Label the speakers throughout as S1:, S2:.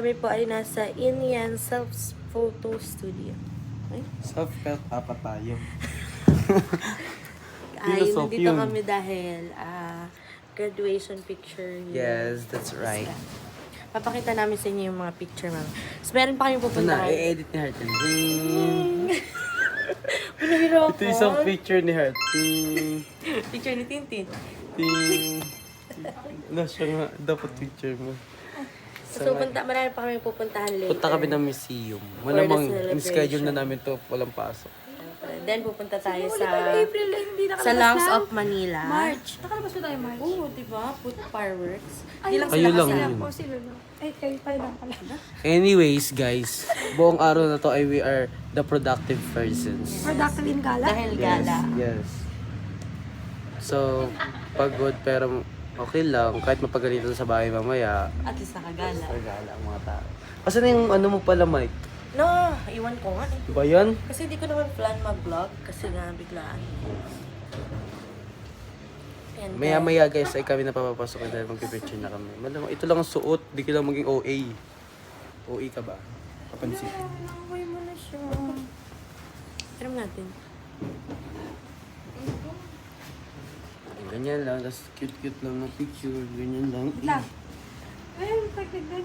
S1: Kami po ay nasa Inyan Self-Photo Studio. Okay?
S2: Self-felt pa tayo.
S1: Ay,
S2: Philosoph
S1: nandito
S2: yun.
S1: kami dahil graduation picture.
S2: Yes, that's right.
S1: Papakita namin sa inyo yung mga picture, ma'am. So, meron pa kayong
S2: Ito
S1: pupuntahan.
S2: na, i-edit ni Heart.
S1: Manahiro ako.
S2: Ito isang picture ni Heart.
S1: Picture ni Tintin.
S2: Siya nga, dapat picture mo.
S1: So, marami pa kami pupuntahan later.
S2: Punta kami ng museum.
S1: For
S2: Malamang,
S1: the
S2: in-schedule na namin to, walang pasok.
S1: Then, pupunta tayo sa
S3: April lang, hindi nakalabas
S1: sa Lungs
S3: lang.
S1: of Manila.
S3: March. Nakalabas ba tayo March?
S1: Oo, diba? Put fireworks.
S3: Ay,
S1: Hindi lang
S2: kayo
S1: sila
S2: lang
S1: kasama.
S2: yun.
S3: O, sila lang. Ay, kayo pa lang pala.
S2: Anyways, guys, buong araw na to ay we are the productive persons.
S3: Productive in gala?
S1: Dahil gala.
S2: Yes. So, pagod pero okay lang. Kahit mapagalitan sa bahay mamaya,
S1: At least nakagala.
S2: regala ang mga tao. Kasi na yung ano mo pala, Mike?
S1: No, iwan ko nga eh.
S2: Diba yan?
S1: Kasi hindi ko naman plan mag-vlog kasi nga biglaan. And then,
S2: Maya-maya guys ay kami napapapasok dahil mag-picture na kami. Malamang, ito lang ang suot, di ka lang maging OA. OA ka ba? Kapansin.
S1: Nakaway mo na siya. Tiram natin.
S2: Ganyan lang, tapos cute-cute lang na picture, ganyan lang.
S3: Lang. Ay, pagdagdag.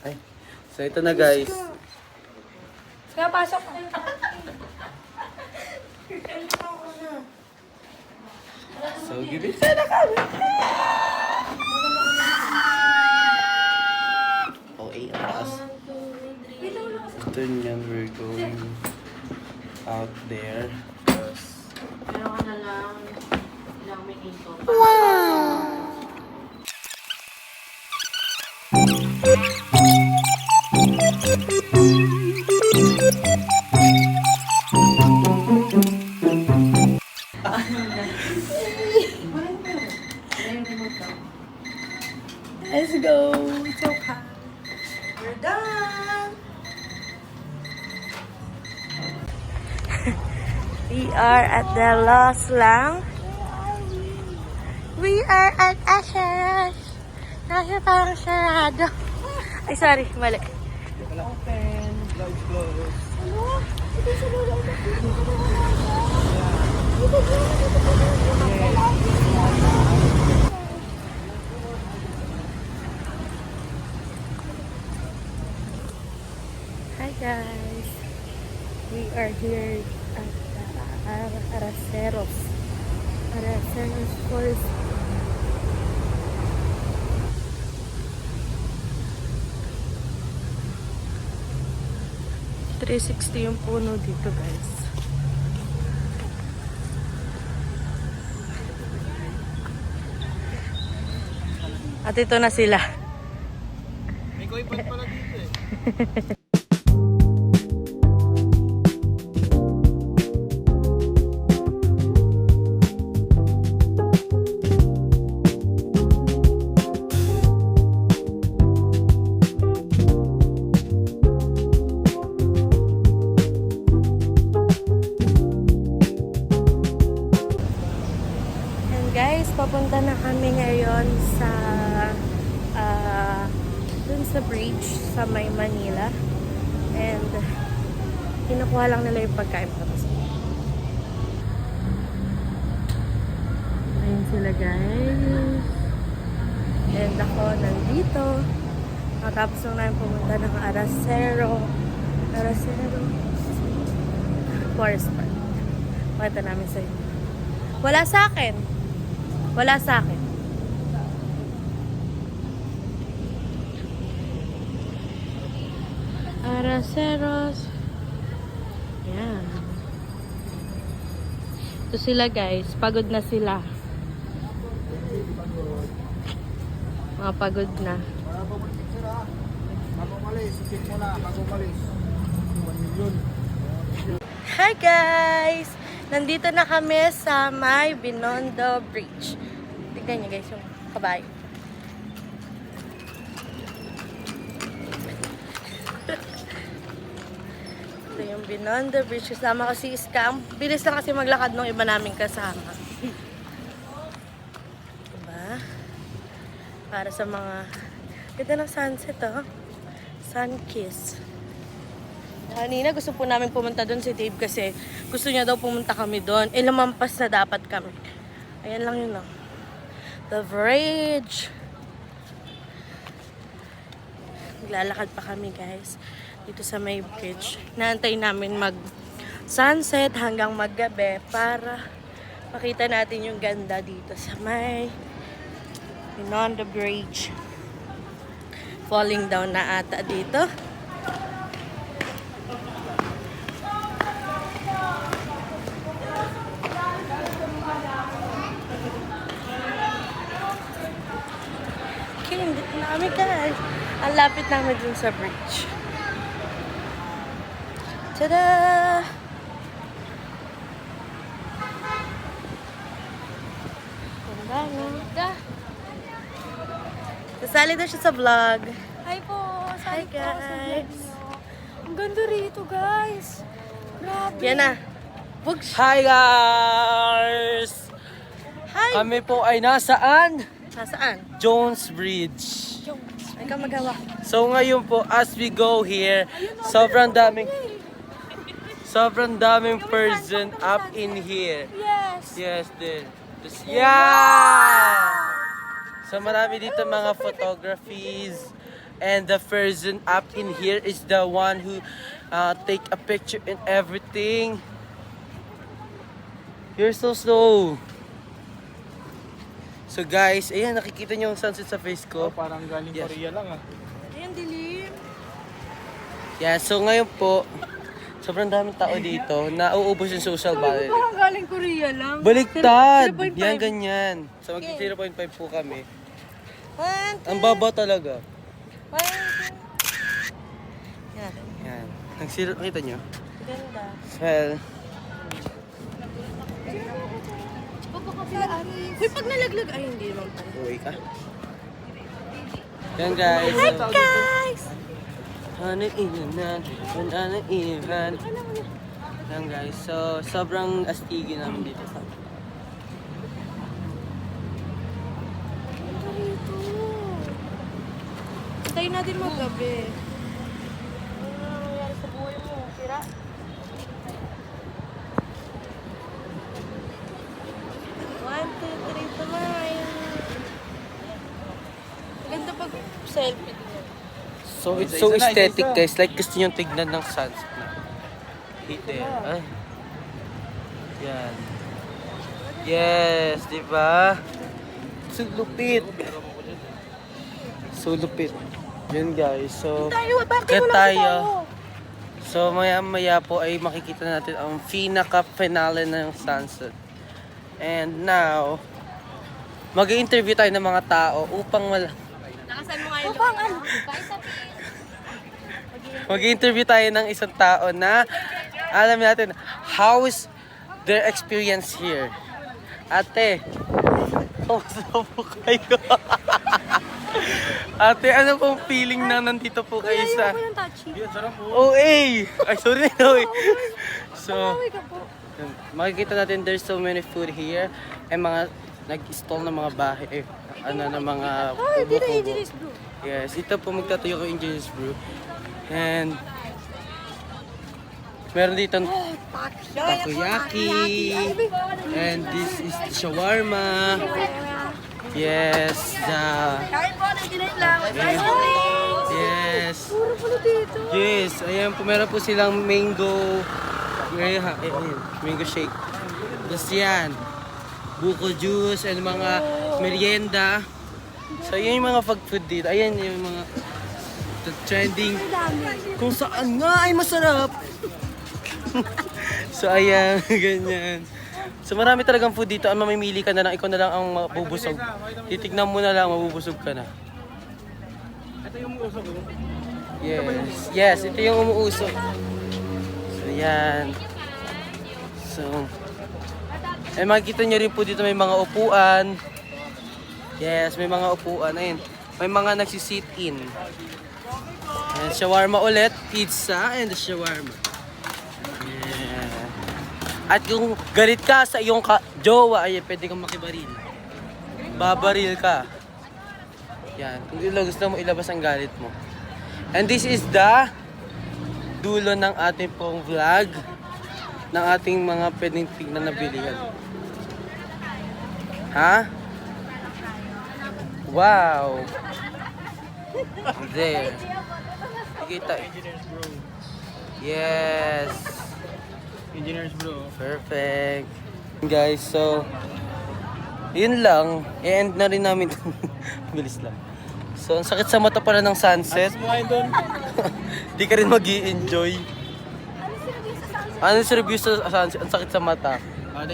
S2: Ay, so ito na guys.
S3: Kaya pasok.
S2: So give it sana kami. Okay, ang taas. Ito niyan, we're going out there.
S1: Pero ka na lang. Ilang minuto.
S3: Let's go. It's okay.
S1: We're done! We are at the Los Lang. We are at Asheras. Nasa parang sarado. Ay, sorry. Mali.
S2: Open, close, close.
S1: Hi guys. We are here at the Araceros. Araceros Forest. $360 yung puno dito guys. At ito na sila.
S2: May koipad pala dito eh.
S1: And guys, papunta na kami ngayon sa dun sa bridge sa May Manila. And kinukuha lang nila yung pagkain tapos. Ayun sila guys. And ako nandito. Matapos lang namin pumunta ng Aracero Forest Park. Pakita namin sa inyo. Wala sa akin. Wala sa akin. Araceros. Yan. Ito sila guys. Pagod na sila. Mga pagod na. Hi guys! Nandito na kami sa may Binondo Bridge. Tignan niyo guys yung kabayo. Ito Ito yung Binondo Bridge. Kasama ko si Iska. Ang bilis lang kasi maglakad nung iba naming kasama. Diba? Para sa mga... Ganda ng sunset, oh. Sun kiss. Kanina gusto po namin pumunta doon si Dave kasi gusto niya daw pumunta kami doon. Lumampas na dapat kami. Ayan lang yun, oh. The bridge. Naglalakad pa kami, guys. Dito sa may bridge. Naantay namin mag sunset hanggang maggabi para makita natin yung ganda dito sa may Binondo Bridge. Falling down na ata dito. Okay, hindi na kami, guys. Ang lapit namin dun sa bridge. Tada! Ganda. Kasali na siya sa vlog.
S3: Hi po.
S1: Hi,
S3: Sali po ako sa vlog
S1: guys.
S3: niyo. Ang ganda rito, guys. Grabe.
S1: Yan na. Bugs.
S2: Hi guys!
S1: Hi!
S2: Kami po ay nasaan?
S1: Nasaan?
S2: Jones Bridge.
S1: Ay ka maghawak.
S2: So ngayon po, as we go here, sobrang daming person up in here.
S3: Yes.
S2: Yes, din. Yeah! So marami dito mga photographies. And the person up in here is the one who take a picture and everything. You're so slow. So guys, ayan, nakikita niyo yung sunset sa face ko.
S4: Parang galing
S2: Yes.
S4: Korea lang ah.
S1: Ayan, dilim.
S2: Yeah, so ngayon po, sobrang daming tao dito. Nauubos yung social battery.
S1: Parang galing Korea lang.
S2: Baliktad!
S1: 0.5.
S2: Yan, ganyan. So mag 0.5 po kami.
S1: 1, 2,
S2: Ang baba talaga.
S1: 1, 2. Yan.
S2: Yan. Nakita nyo?
S1: Ganda.
S2: Well,
S1: Uy, pag nalaglag, ay hindi naman pala.
S2: uwi ka. Yan guys.
S1: Hi guys!
S2: Ano inan. Yan guys. So, sobrang astigi namin dito.
S1: Antayin natin magabi. Ano nangyayari sa buhay mo? Sira? One, two, three, smile. Ganda pag selfie din.
S2: So, it's so aesthetic guys. Like, gusto nyo tignan ng sunset na. Here. Ay. Yan. Yes, di ba? So lupit. So lupit. Yun guys. So,
S1: Bakit
S2: kaya tayo. So, maya-maya po ay makikita natin ang pinaka-finale ng sunset. And now, mag-i-interview tayo ng mga tao upang
S1: Nakasan mo nga yung
S3: Upang ano?
S2: mag-i-interview tayo ng isang tao na alam natin how is their experience here. Ate, kamusta po kayo? Ate, ano pong feeling na nandito po kayo sa
S3: Ayun yung touchy.
S2: OA? Ay, sorry na OA. So,
S3: Uy ka po.
S2: makikita natin there's so many food here. And mga nag-stall ng mga bahay, ng mga
S3: Ay, di na
S2: kubo-kubo.
S3: Engineers Brew.
S2: Yes, ito po magtatayo ko Engineers Brew. And meron dito takoyaki. And this is the shawarma. Yes, the
S1: Kain po, 99 lang.
S2: yes.
S3: Puro pala dito.
S2: Yes, ayan po, meron po silang mango. Mango shake. Tapos yan, buko juice and mga merienda. So, yun yung mga food dito. Ayan yung mga trending. Kung saan nga ay masarap. So, ayan, ganyan. So, marami talagang food dito. Ang mamimili ka na lang, ikaw na lang ang mabubusog. Titignan mo na lang, mabubusog ka na.
S4: Ito yung usok ko.
S2: Yes. Yes, ito yung umuusok. So, yan. So, makikita nyo rin po dito may mga upuan. Yes, may mga upuan. Ayun. May mga nagsisit in. And shawarma ulit. Pizza and shawarma. Yeah. At kung galit ka sa iyong jowa, ay pwede kang makibaril. Babaril ka. Yan. Kung gusto mo ilabas ang galit mo. And this is the dulo ng ating pong vlog ng ating mga pwedeng tignan na bilihan. Ha? Wow! There. Kita. Yes.
S4: Engineers bro.
S2: Perfect. Guys, so yun lang. I-end na rin namin. Bilis lang. So, ang sakit sa mata pala ng sunset.
S4: Mo ngayon doon.
S2: Di ka rin mag-i-enjoy. Ano yung review sa sunset? Ang sakit sa mata.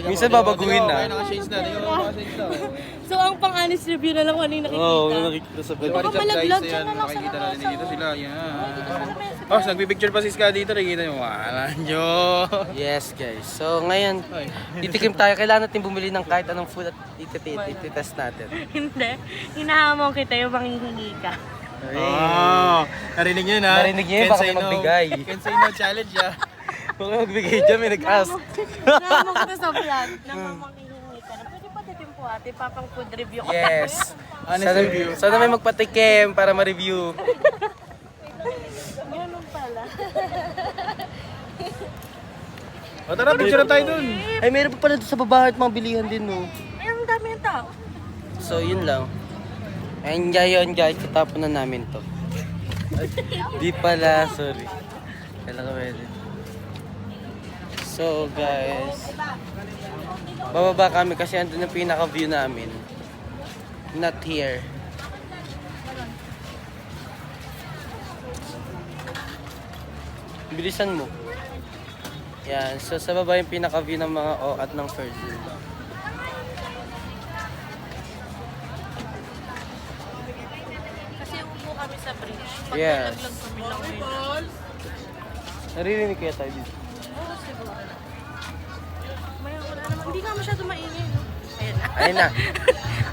S2: Minsan babaguhin na.
S4: Naka-shades na. Di ka naka-shades na.
S1: So, ang pang-honest review na lang kung ano yung nakikita.
S2: Oo, nakikita sa bed.
S1: Baka malaglag siya na lang sa
S4: Makikita
S1: labas.
S4: natin dito sila. Yan. Oh, nagpipicture pa si Ska dito. Nakikita nyo. Wala nyo.
S2: Yes, guys. So, ngayon, titikim tayo. Kailangan natin bumili ng kahit anong food at ititest natin.
S1: Hindi. Hinahamon kita yung manghihingi ka.
S4: Oh, narinig nyo yun ha?
S2: Narinig nyo yun, baka may magbigay.
S4: Can't say no challenge ha.
S2: Kung magbigay dyan, may nag-ask.
S1: Hinahamon kita sa vlog na manghihingi ka na. Pwede pa titim po ate, papang food review ka.
S2: Yes.
S4: Honest review.
S2: Sana may magpatikim para ma-review.
S1: Ganun pala.
S4: O tara, picture na tayo dun.
S2: Ay, meron pa pala doon sa baba at mga bilihan din, no.
S1: Ay, ang dami yung tao.
S2: So, yun lang. And ngayon, guys, tatapon na namin to. Ay, di pala, sorry. Kailan ka pwede. So, guys, bababa kami kasi andun yung pinaka-view namin. Not here. Bilisan mo. Yan. So, sa baba yung pinaka-view ng mga at ng first view.
S1: Kasi upo kami sa bridge. Pag
S2: Yes.
S1: nalaglag kami lang ngayon.
S2: Naririnig kaya tayo dito.
S1: Oo, siguro. May wala naman. Hindi nga masyado maingay, no? Ayan na.
S2: Ayun na.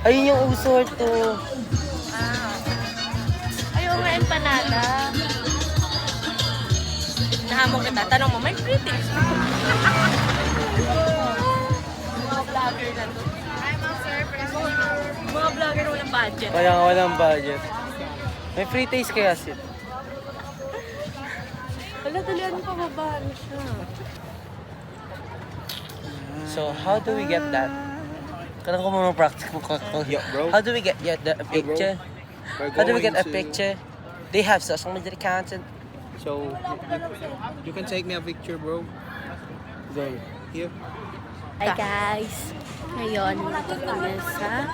S2: Ayun yung uso to.
S1: Ayaw nga empanada. Nahamon kita. Tanong mo, may free tips. Mga vlogger na to. Mga vlogger na walang budget.
S2: Kaya nga walang budget. May free taste kaya sit.
S1: Wala, talian mo pababa na siya.
S2: So, how do we get that? Kailangan ko muna practice mo.
S4: Yeah, bro.
S2: How do we get the picture? How do we get a picture? They have social media content.
S4: So, you can take me a picture, bro.
S2: Go.
S4: Here.
S3: Hi guys! Ngayon, nandito kami sa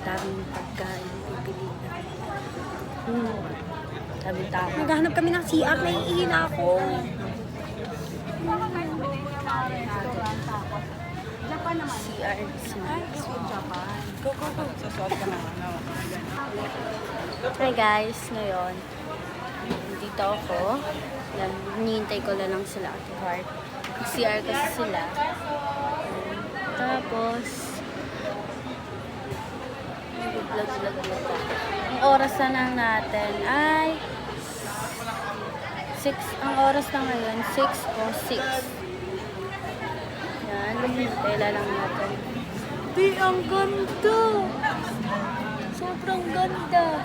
S3: daming pagkain bibili. Daming tao. Naghahanap kami ng CR, naiihi na ako. CR snacks. Go, go, go. Hi guys, ngayon, dito ako. Yan, hinihintay ko na lang sila Ate Heart. CR kasi sila. Tapos, vlog. Ang oras na lang natin ay 6. Ang oras na ngayon, 6:06. Yan, hinihintay na lang natin. Di, ang ganda! Sobrang ganda!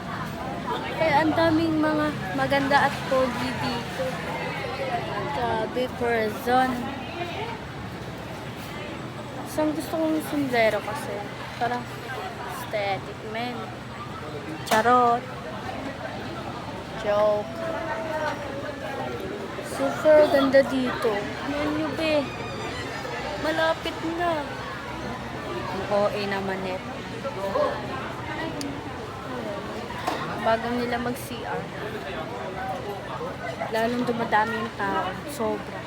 S3: Kaya ang daming mga maganda at pogi dito. Grabe, person. Isang gusto kong sombrero kasi. Parang aesthetic, men. Charot. Joke. Super ganda dito. Yan nyo, be. Malapit na. Ang OA naman eh. Bago nila mag-CR. Lalong dumadami yung tao. Sobra.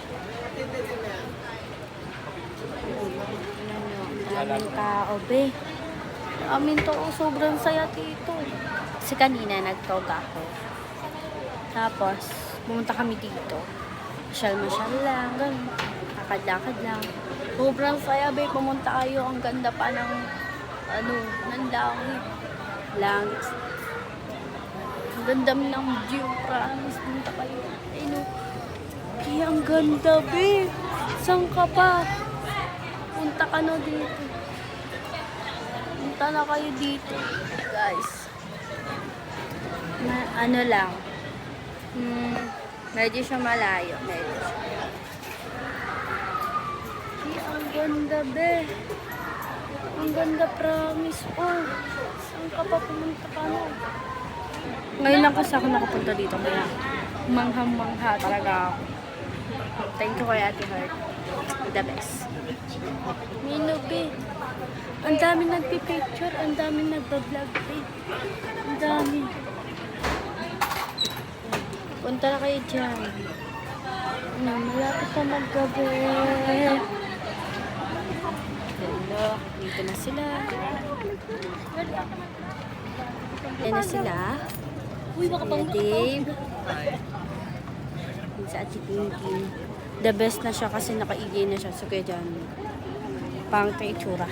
S3: Daming tao, be. Amin to, sobrang saya dito. Kasi kanina nagtoga ako. Tapos, pumunta kami dito. Masyal-masyal lang, ganun. Lakad-lakad lang. Sobrang saya, be. Pumunta kayo. Ang ganda pa ng, ng langit. Langit. Ang ganda ng view, promise. Punta kayo. Ay, no. Ay, ang ganda, be. Saan ka pa? Punta ka na dito. Punta na kayo dito, guys. Na, ano lang. Medyo siya malayo. Medyo siya. Ay, ang ganda, be. Ang ganda, promise. Oh, saan ka pa pumunta ka na? Ngayon lang kasi ako nakapunta dito, kaya manghang-mangha talaga ako. Thank you kay Ate Heart. The best. Minubi. Ang dami nagpipicture, ang dami nagbablog. Ang dami. Punta na kayo dyan. Ano, malapit na maggabi. Hello, dito na sila. Yan na sila. Kuya Dave. Yan sa Ate Pinky. The best na siya kasi nakaigay na siya. So kaya dyan, pangit na itsura.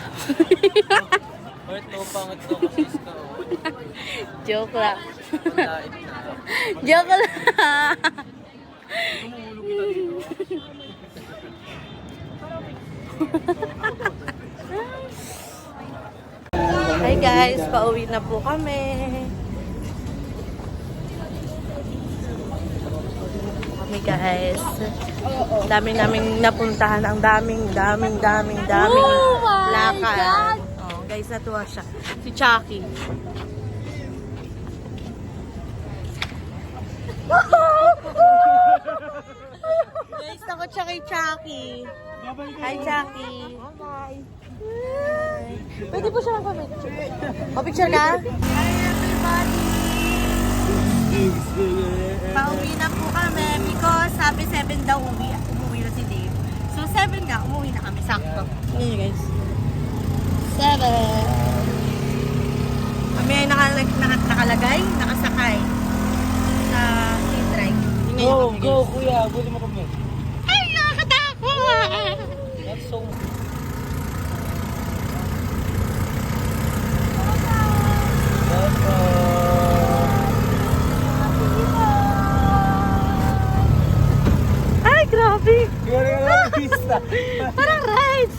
S2: Hurt no, pangit no kasi iska.
S3: Joke lang.
S2: Lait na.
S3: Joke lang.
S1: Hi guys, pauwi na po kami. Kami guys. Daming naming napuntahan, ang daming
S3: Oh my
S1: lakad.
S3: God!
S1: Oh, guys, natuwa siya. Si Chucky. Guys, takot siya kay Chucky. Hi, Chucky. Bye. Pwede po siya magpa-picture. Pa-picture ka? Hi, everybody! Pauwi na po kami because sabi 7 daw umuwi na si Dave. So 7 nga, umuwi na kami. Sakto. Yan guys. 7. Kami ay nakalagay, nakasakay sa C-Drive.
S2: Go, kuya. Buli mo kami.
S1: Ay, nakakatakot!
S2: That's so
S1: Ay, grabe!
S2: Parang
S1: Parang rides!